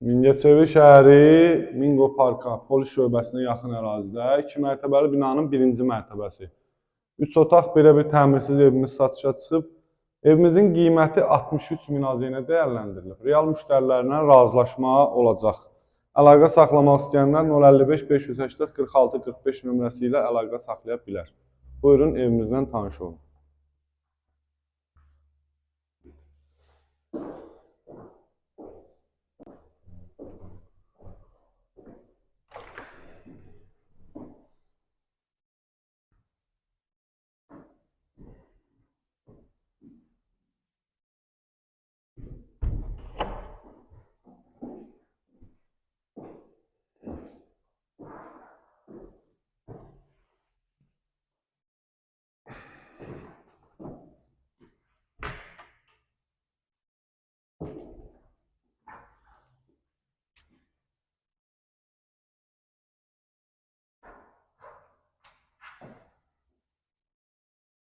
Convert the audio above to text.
Mingəçevir şəhəri Minqo Parka polis şöbəsinə yaxın ərazidə 2 mərtəbəli binanın 1-ci mərtəbəsi. 3 otaq belə bir təmirsiz evimiz satışa çıxıb. Evimizin qiyməti 63 min AZN dəyərləndirilib. Real müştərilərlə razılaşma olacaq. Əlaqə saxlamaq istəyənlər 055 580 46 45 nömrəsi ilə əlaqə saxlaya bilər. Buyurun evimizdən tanış olun.